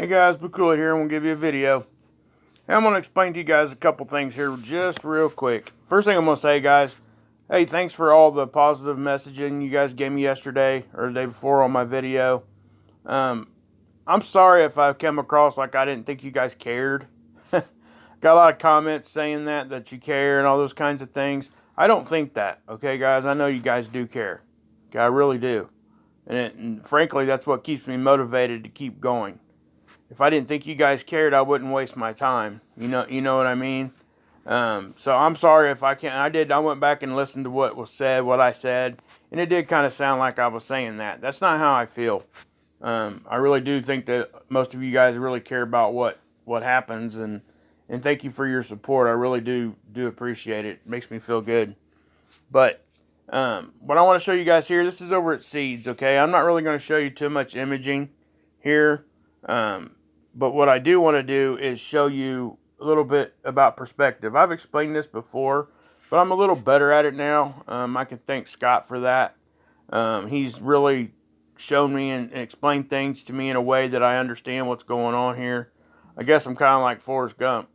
Hey guys, Be Cool here, and we'll give you a video. Hey, I'm going to explain to you guys a couple things here just real quick. First thing I'm going to say, guys, hey, thanks for all the positive messaging you guys gave me yesterday or the day before on my video. I'm sorry if I came across like I didn't think you guys cared. Got a lot of comments saying that you care and all those kinds of things. I don't think that, okay, guys? I know you guys do care. Okay, I really do. And frankly, that's what keeps me motivated to keep going. If I didn't think you guys cared, I wouldn't waste my time. You know what I mean? So I'm sorry if I can't. I went back and listened to what was said, what I said, and it did kind of sound like I was saying that. That's not how I feel. I really do think that most of you guys really care about what happens, and thank you for your support. I really do appreciate it. It makes me feel good. But what I want to show you guys here, this is over at Seeds, okay? I'm not really going to show you too much imaging here. But what I do want to do is show you a little bit about perspective. I've explained this before, but I'm a little better at it now. I can thank Scott for that. He's really shown me and explained things to me in a way that I understand what's going on here. I guess I'm kind of like Forrest Gump.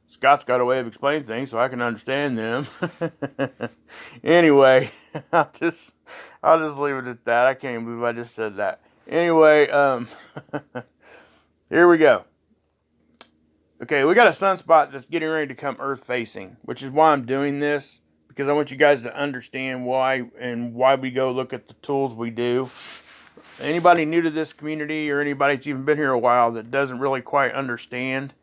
Scott's got a way of explaining things so I can understand them. Anyway, I'll just leave it at that. I can't believe I just said that. Anyway, here we go. Okay, we got a sunspot that's getting ready to come Earth facing, which is why I'm doing this, because I want you guys to understand why we go look at the tools we do. Anybody new to this community or anybody that's even been here a while that doesn't really quite understand,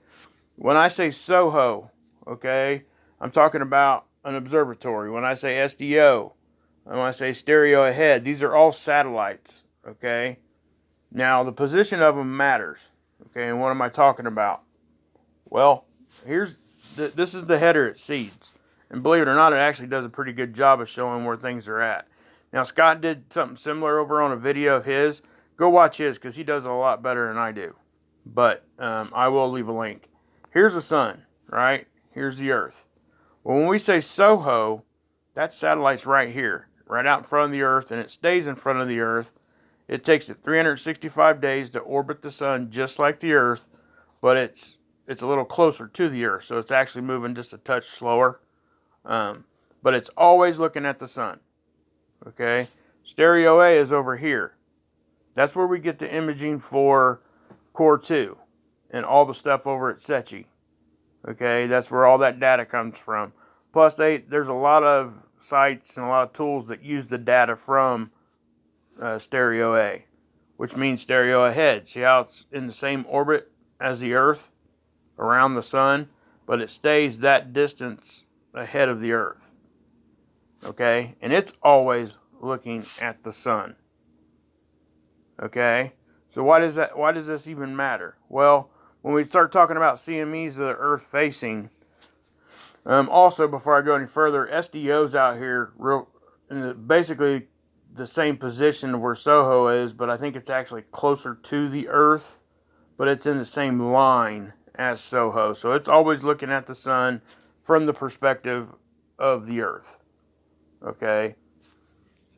when I say SOHO, okay, I'm talking about an observatory. When I say SDO, when I say stereo ahead, these are all satellites, okay? Now, the position of them matters. Okay, and what am I talking about? Well, this is the header at Seeds. And believe it or not, it actually does a pretty good job of showing where things are at. Now, Scott did something similar over on a video of his. Go watch his, because he does it a lot better than I do. But I will leave a link. Here's the sun, right? Here's the Earth. Well, when we say SOHO, that satellite's right here, right out in front of the Earth, and it stays in front of the Earth. It takes it 365 days to orbit the sun just like the Earth, but it's a little closer to the Earth, so it's actually moving just a touch slower. But it's always looking at the sun. Okay? Stereo A is over here. That's where we get the imaging for Core 2 and all the stuff over at SETI. Okay? That's where all that data comes from. Plus, there's a lot of sites and a lot of tools that use the data from stereo A, which means stereo ahead. See how it's in the same orbit as the Earth around the sun, but it stays that distance ahead of the Earth. Okay, and it's always looking at the sun. Okay, so why does this even matter? Well, when we start talking about CMEs that are Earth facing, also before I go any further, SDO's out here basically the same position where SOHO is, but I think it's actually closer to the Earth, but it's in the same line as SOHO. So it's always looking at the sun from the perspective of the Earth. Okay?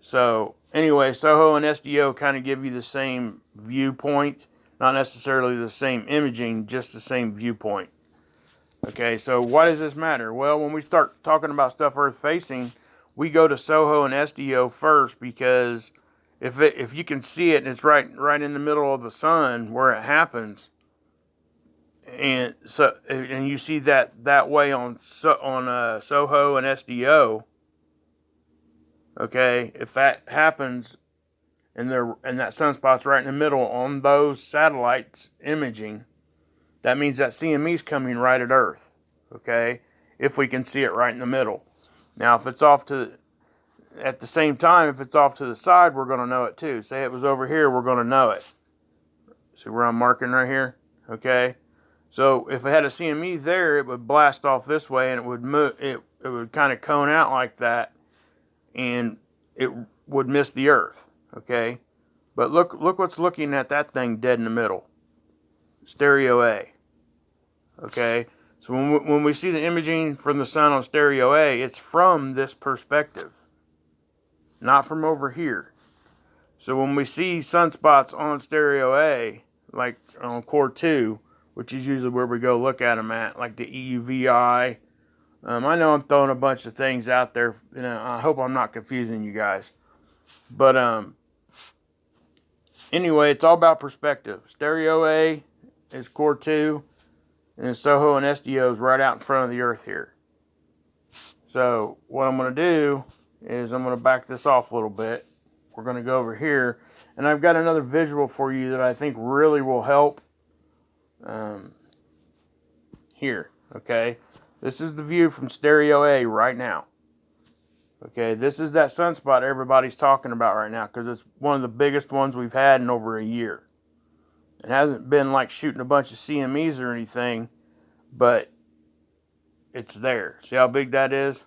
So anyway, SOHO and SDO kind of give you the same viewpoint, not necessarily the same imaging, just the same viewpoint. Okay, so why does this matter? Well, when we start talking about stuff Earth facing, we go to SOHO and SDO first, because if you can see it and it's right in the middle of the sun where it happens, and you see that way on SOHO and SDO, okay, if that happens and that sunspot's right in the middle on those satellites imaging, that means that CME's coming right at Earth, okay, if we can see it right in the middle. Now, if it's off at the same time, if it's off to the side, we're going to know it too. Say it was over here, we're going to know it. See where I'm marking right here? Okay. So if it had a CME there, it would blast off this way, and it would move. It would kind of cone out like that, and it would miss the Earth. Okay. But look what's looking at that thing dead in the middle. Stereo A. Okay. So when we see the imaging from the sun on stereo A, it's from this perspective, not from over here. So when we see sunspots on stereo A, like on core 2, which is usually where we go look at them at, like the EUVI. I know I'm throwing a bunch of things out there. I hope I'm not confusing you guys. But anyway, it's all about perspective. Stereo A is core 2, and SOHO and SDO is right out in front of the Earth here. So what I'm going to do is I'm going to back this off a little bit. We're going to go over here, and I've got another visual for you that I think really will help. Here, okay? This is the view from Stereo A right now. Okay, this is that sunspot everybody's talking about right now because it's one of the biggest ones we've had in over a year. It hasn't been like shooting a bunch of CMEs or anything, but it's there. See how big that is?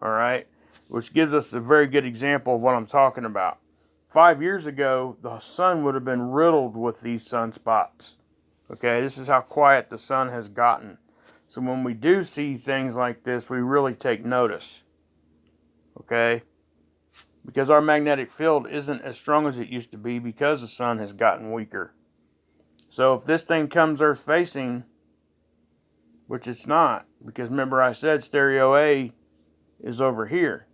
All right, which gives us a very good example of what I'm talking about. 5 years ago, the sun would have been riddled with these sunspots. Okay, this is how quiet the sun has gotten. So when we do see things like this, we really take notice. Okay? Because our magnetic field isn't as strong as it used to be because the sun has gotten weaker. So if this thing comes Earth facing, which it's not, because remember I said Stereo A is over here.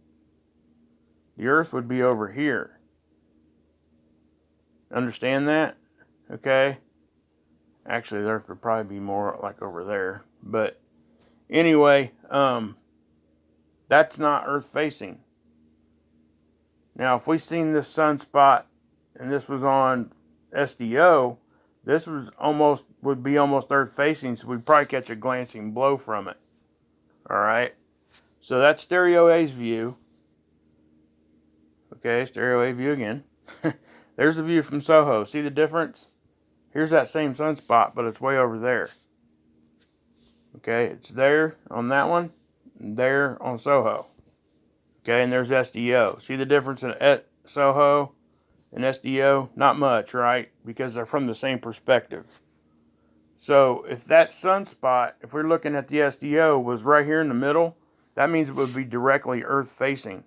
The Earth would be over here. Understand that? Okay? Actually, the Earth would probably be more like over there. But anyway, that's not Earth facing. Now, if we seen this sunspot and this was on SDO, this would be almost Earth facing, so we'd probably catch a glancing blow from it. All right. So that's Stereo A's view. Okay, Stereo A view again. There's the view from SOHO. See the difference? Here's that same sunspot, but it's way over there. Okay, it's there on that one, and there on SOHO. Okay, and there's SDO. See the difference in SOHO and SDO? Not much, right? Because they're from the same perspective. So if that sunspot, if we're looking at the SDO, was right here in the middle, that means it would be directly Earth facing.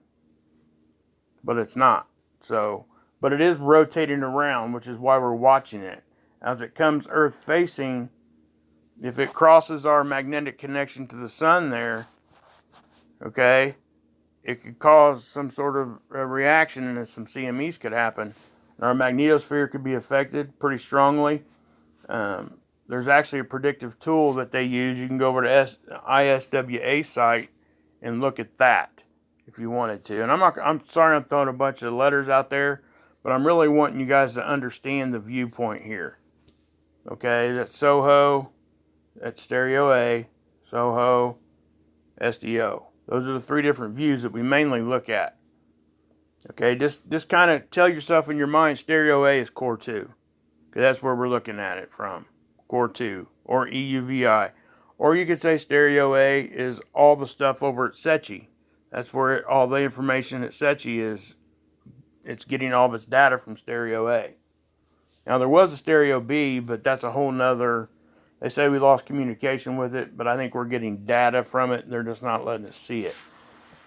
But it's not. So, but it is rotating around, which is why we're watching it. As it comes Earth facing, if it crosses our magnetic connection to the sun there, okay, it could cause some sort of a reaction and some CMEs could happen. Our magnetosphere could be affected pretty strongly. There's actually a predictive tool that they use. You can go over to ISWA site and look at that if you wanted to. And I'm sorry I'm throwing a bunch of letters out there, but I'm really wanting you guys to understand the viewpoint here. Okay, that's SOHO, that's Stereo A, SOHO, SDO. Those are the three different views that we mainly look at. Okay, just kind of tell yourself in your mind Stereo A is core 2. Because that's where we're looking at it from. Core 2 or EUVI. Or you could say Stereo A is all the stuff over at SETI. That's where all the information at SETI is. It's getting all of its data from Stereo A. Now there was a Stereo B, but that's a whole nother. They say we lost communication with it, but I think we're getting data from it. They're just not letting us see it.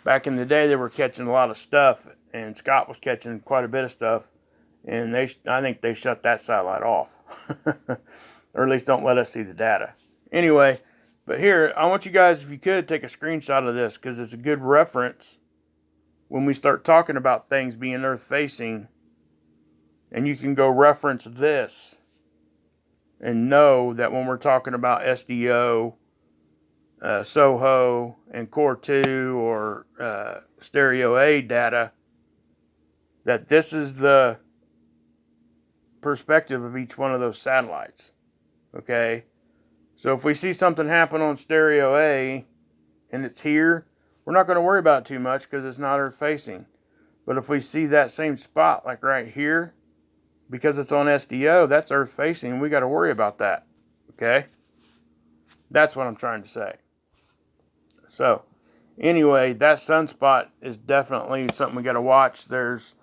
Back in the day, they were catching a lot of stuff, and Scott was catching quite a bit of stuff, and I think they shut that satellite off. Or at least don't let us see the data. Anyway, but here, I want you guys, if you could, take a screenshot of this, because it's a good reference when we start talking about things being Earth-facing, and you can go reference this and know that when we're talking about SDO, SOHO, and Core 2 or Stereo A data, that this is the perspective of each one of those satellites. Okay? So if we see something happen on Stereo A and it's here, we're not going to worry about it too much because it's not Earth facing. But if we see that same spot, like right here, because it's on SDO, that's Earth facing, and we got to worry about that. Okay? That's what I'm trying to say. So, anyway, that sunspot is definitely something we got to watch. There's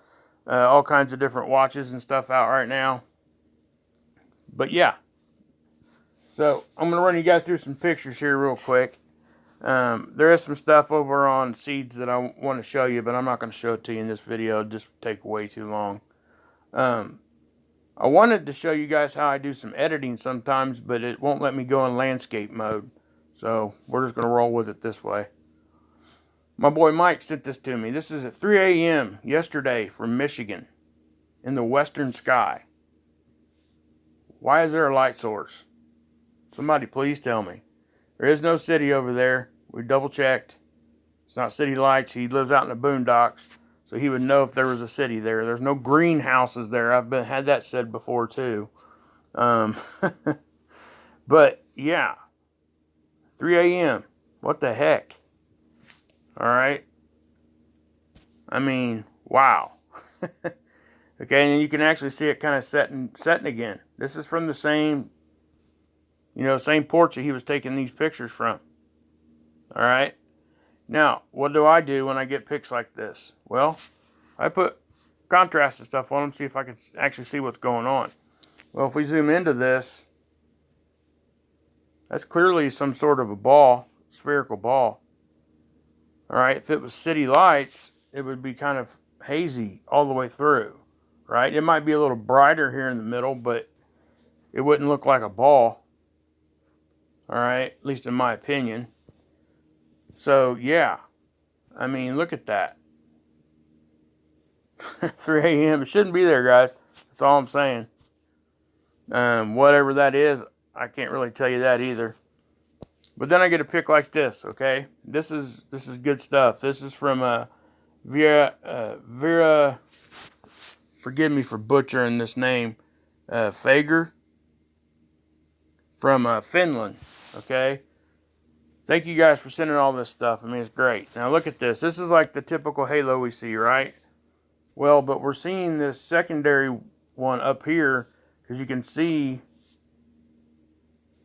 all kinds of different watches and stuff out right now. But yeah. So, I'm going to run you guys through some pictures here real quick. There is some stuff over on seeds that I want to show you, but I'm not going to show it to you in this video. It'll just take way too long. I wanted to show you guys how I do some editing sometimes, but it won't let me go in landscape mode. So we're just going to roll with it this way. My boy Mike sent this to me. This is at 3 a.m. yesterday from Michigan in the western sky. Why is there a light source? Somebody please tell me. There is no city over there. We double checked. It's not city lights. He lives out in the boondocks, so he would know if there was a city there. There's no greenhouses there. I've had that said before too. But yeah, 3 a.m. What the heck? All right. I mean, wow. Okay, and you can actually see it kind of setting again. This is from the same, same porch that he was taking these pictures from. All right. Now, what do I do when I get pics like this? Well, I put contrast and stuff on them, see if I can actually see what's going on. Well, if we zoom into this, that's clearly some sort of a ball, spherical ball. All right, if it was city lights, it would be kind of hazy all the way through, right? It might be a little brighter here in the middle, but it wouldn't look like a ball. All right, at least in my opinion. So, yeah, I mean, look at that. 3 a.m. It shouldn't be there, guys. That's all I'm saying. Whatever that is, I can't really tell you that either. But then I get a pic like this, okay? This is good stuff. This is from Vera, forgive me for butchering this name, Fager from Finland, okay? Thank you guys for sending all this stuff. I mean, it's great. Now look at this. This is like the typical halo we see, right? Well, but we're seeing this secondary one up here because you can see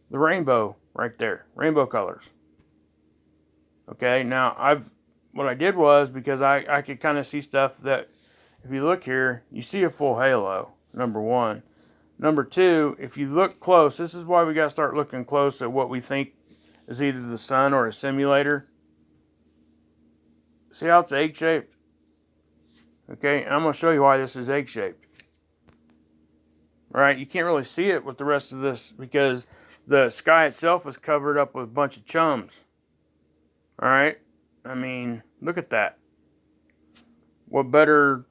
the rainbow right there, rainbow colors. Okay, now what I did was, because I could kind of see stuff that, if you look here, you see a full halo, number one. Number two, if you look close, this is why we got to start looking close at what we think is either the sun or a simulator. See how it's egg-shaped? Okay, and I'm going to show you why this is egg-shaped. Right, you can't really see it with the rest of this because the sky itself is covered up with a bunch of chums. All right, I mean, look at that. What better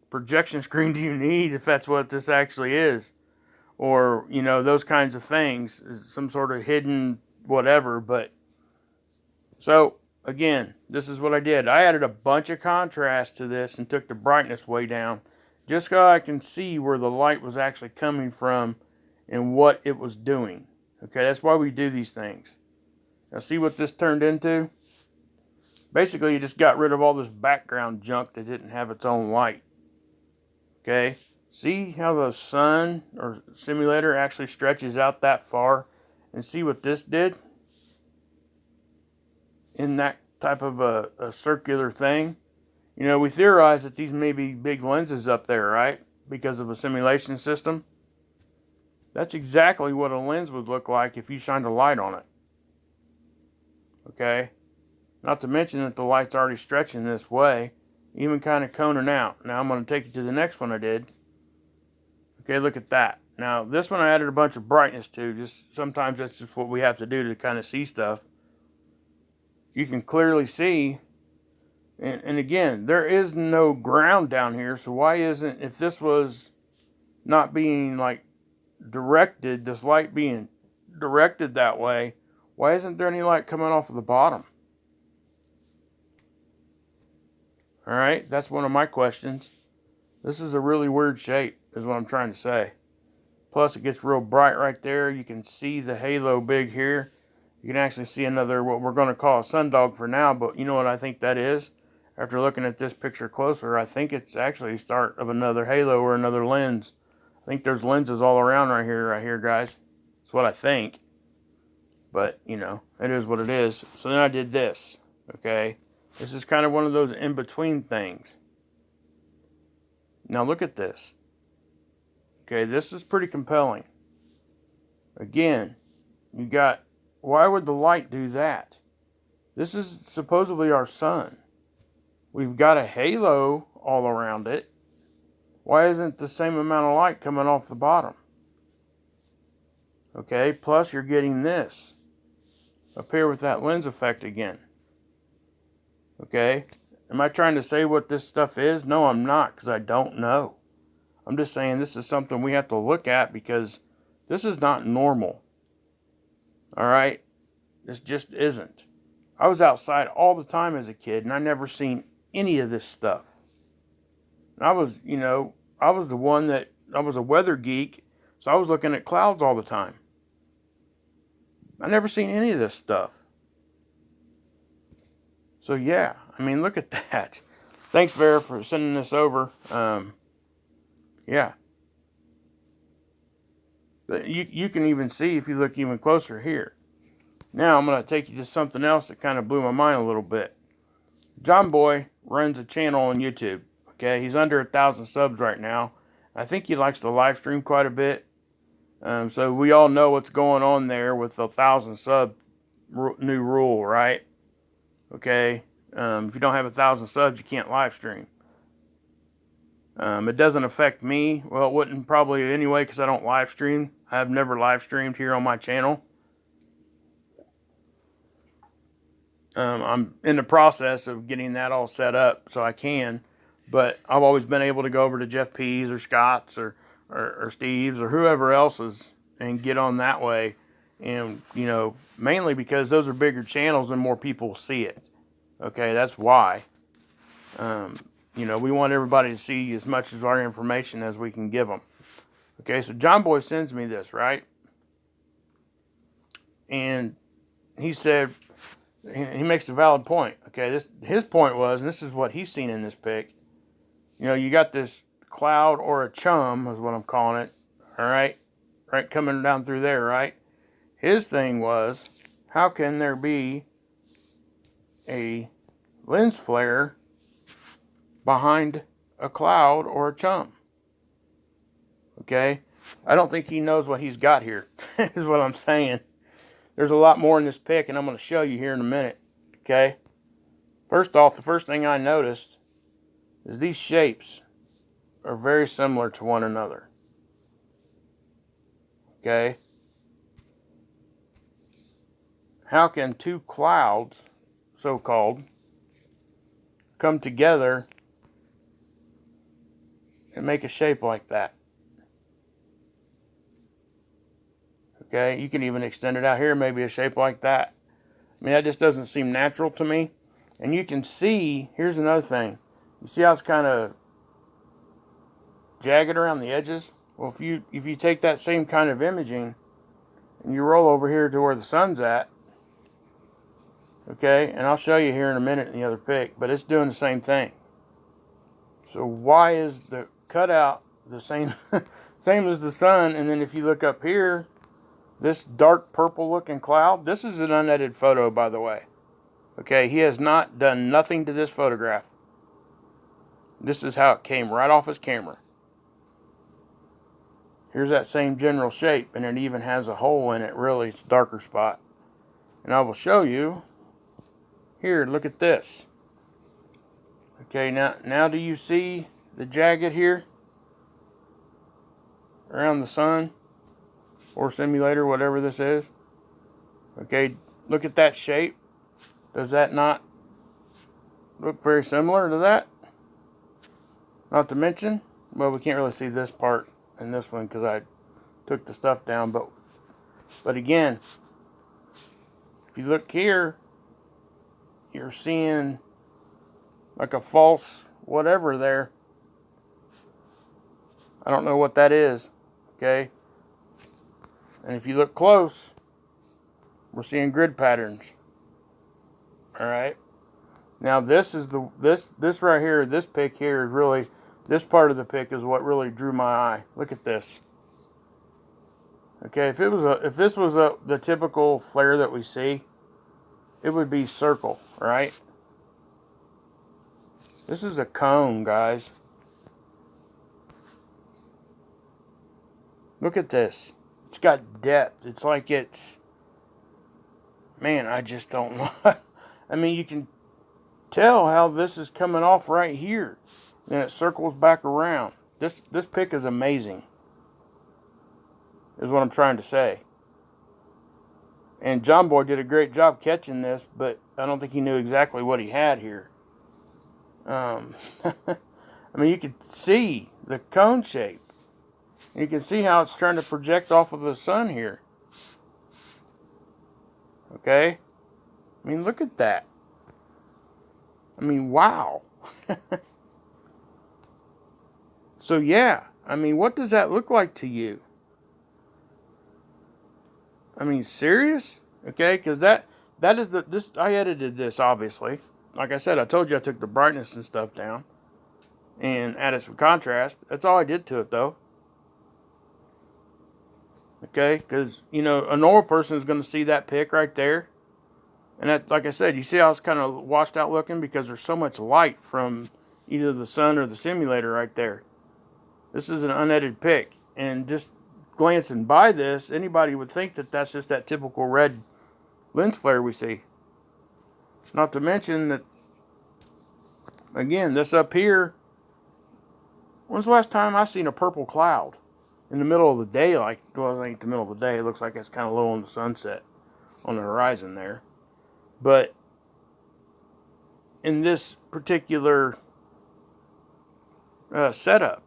projection screen do you need if that's what this actually is? Or, those kinds of things, some sort of hidden whatever. But so again, this is what I did. I added a bunch of contrast to this and took the brightness way down, just so I can see where the light was actually coming from and what it was doing. Okay, that's why we do these things. Now see what this turned into? Basically, you just got rid of all this background junk that didn't have its own light. Okay, see how the sun or simulator actually stretches out that far? And see what this did? In that type of a circular thing. We theorize that these may be big lenses up there, right? Because of a simulation system. That's exactly what a lens would look like if you shined a light on it. Okay? Not to mention that the light's already stretching this way, even kind of coning out. Now I'm going to take you to the next one I did. Okay, look at that. Now this one I added a bunch of brightness to. Just sometimes that's just what we have to do to kind of see stuff. You can clearly see, and again, there is no ground down here, so why isn't, if this was not being like directed, this light being directed that way, why isn't there any light coming off of the bottom? All right, that's one of my questions. This is a really weird shape, is what I'm trying to say. Plus, it gets real bright right there. You can see the halo big here. You can actually see another, what we're going to call a sundog for now, but you know what I think that is? After looking at this picture closer, I think it's actually the start of another halo or another lens. I think there's lenses all around right here, guys. That's what I think. But, it is what it is. So then I did this, okay? This is kind of one of those in-between things. Now look at this. Okay, this is pretty compelling. Again, you got, why would the light do that? This is supposedly our sun. We've got a halo all around it. why isn't the same amount of light coming off the bottom? Okay, plus you're getting this up here with that lens effect again. Okay, am I trying to say what this stuff is? No, I'm not, because I don't know. I'm just saying this is something we have to look at, because this is not normal. Alright, this just isn't. I was outside all the time as a kid, and I never seen any of this stuff. And I was, I was the one that, I was a weather geek, so I was looking at clouds all the time. I never seen any of this stuff. So yeah, I mean, look at that. Thanks, Vera, for sending this over. Yeah. But you can even see if you look even closer here. Now I'm going to take you to something else that kind of blew my mind a little bit. John Boy runs a channel on YouTube. Okay, he's under 1,000 subs right now. I think he likes to live stream quite a bit. So we all know what's going on there with the 1,000 sub new rule, right? Okay, if you don't have 1,000 subs, you can't live stream. It doesn't affect me. Well, it wouldn't probably anyway, because I don't live stream. I've never live streamed here on my channel. I'm in the process of getting that all set up so I can, but I've always been able to go over to Jeff P's or Scott's or Steve's or whoever else's and get on that way. And, mainly because those are bigger channels and more people see it. Okay, that's why. We want everybody to see as much of our information as we can give them. Okay, so John Boy sends me this, right? And he said, he makes a valid point. Okay, his point was, and this is what he's seen in this pic. You got this cloud or a chum is what I'm calling it. All right, coming down through there, right? His thing was, how can there be a lens flare behind a cloud or a chum? Okay, I don't think he knows what he's got here. Is what I'm saying. There's a lot more in this pic, and I'm going to show you here in a minute. Okay, first off, the first thing I noticed is these shapes are very similar to one another. Okay, how can two clouds, so-called, come together and make a shape like that? Okay, you can even extend it out here, maybe a shape like that. I mean, that just doesn't seem natural to me. And you can see, here's another thing. You see how it's kind of jagged around the edges? Well, if you take that same kind of imaging and you roll over here to where the sun's at, okay, and I'll show you here in a minute in the other pic, but it's doing the same thing. So why is the cutout the same same as the sun? And then if you look up here, this dark purple looking cloud, this is an unedited photo, by the way. Okay, he has not done nothing to this photograph. This is how it came right off his camera. Here's that same general shape, and it even has a hole in it, really. It's a darker spot. And I will show you. Here, look at this. Okay, now do you see the jagged here? Around the sun? Or simulator, whatever this is. Okay, look at that shape. Does that not look very similar to that? Not to mention, well, we can't really see this part in this one because I took the stuff down. But again, if you look here, you're seeing like a false whatever there. I don't know what that is. Okay. And if you look close, we're seeing grid patterns. All right. Now this is this right here. This pic here is really, this part of the pic is what really drew my eye. Look at this. Okay, if this was the typical flare that we see, it would be circle, right? This is a cone, guys. Look at this. It's got depth. It's like it's... Man, I just don't know. I mean, you can tell how this is coming off right here. Then it circles back around. This pick is amazing, is what I'm trying to say. And John Boy did a great job catching this, but I don't think he knew exactly what he had here. I mean, you can see the cone shape. You can see how it's trying to project off of the sun here. Okay? I mean, look at that. I mean, wow. So, yeah. I mean, what does that look like to you? I mean, serious? Okay, because that is this. I edited this, obviously. Like I said, I told you I took the brightness and stuff down and added some contrast. That's all I did to it, though. Okay, because, you know, a normal person is going to see that pick right there. And that, like I said, you see how it's kind of washed out looking because there's so much light from either the sun or the simulator right there. This is an unedited pick. And just glancing by this, anybody would think that that's just that typical red lens flare we see. Not to mention that, again, this up here, when's the last time I seen a purple cloud in the middle of the day? Like, well, it ain't the middle of the day. It looks like it's kind of low on the sunset on the horizon there. But in this particular setup,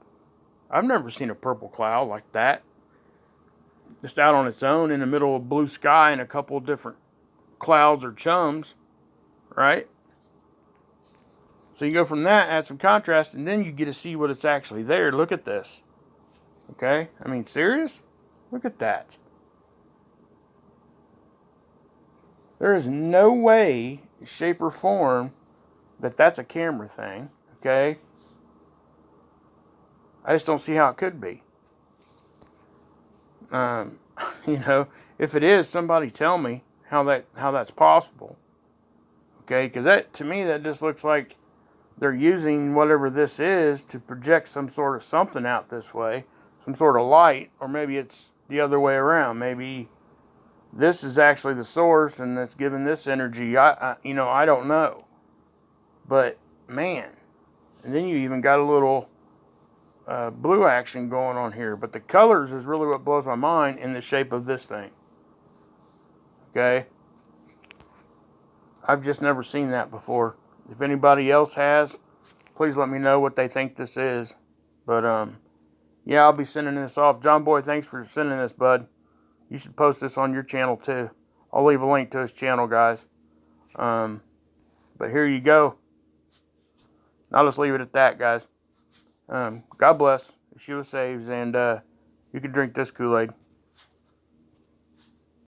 I've never seen a purple cloud like that. Just out on its own in the middle of blue sky and a couple of different clouds or chums, right? So you go from that, add some contrast, and then you get to see what it's actually there. Look at this. Okay? I mean, serious? Look at that. There is no way, shape, or form that that's a camera thing. Okay? I just don't see how it could be. You know, if it is, somebody tell me how that's possible. Okay? Because that, to me, that just looks like they're using whatever this is to project some sort of something out this way, some sort of light, or maybe it's the other way around. Maybe this is actually the source and that's giving this energy. I don't know. But man, and then you even got a little blue action going on here. But the colors is really what blows my mind in the shape of this thing. Okay, I've just never seen that before. If anybody else has, please let me know what they think this is. But yeah, I'll be sending this off. John Boy, thanks for sending this, bud. You should post this on your channel too. I'll leave a link to his channel, guys. But here you go. I'll just leave it at that, guys. God bless. Yeshua saves, and you can drink this Kool-Aid.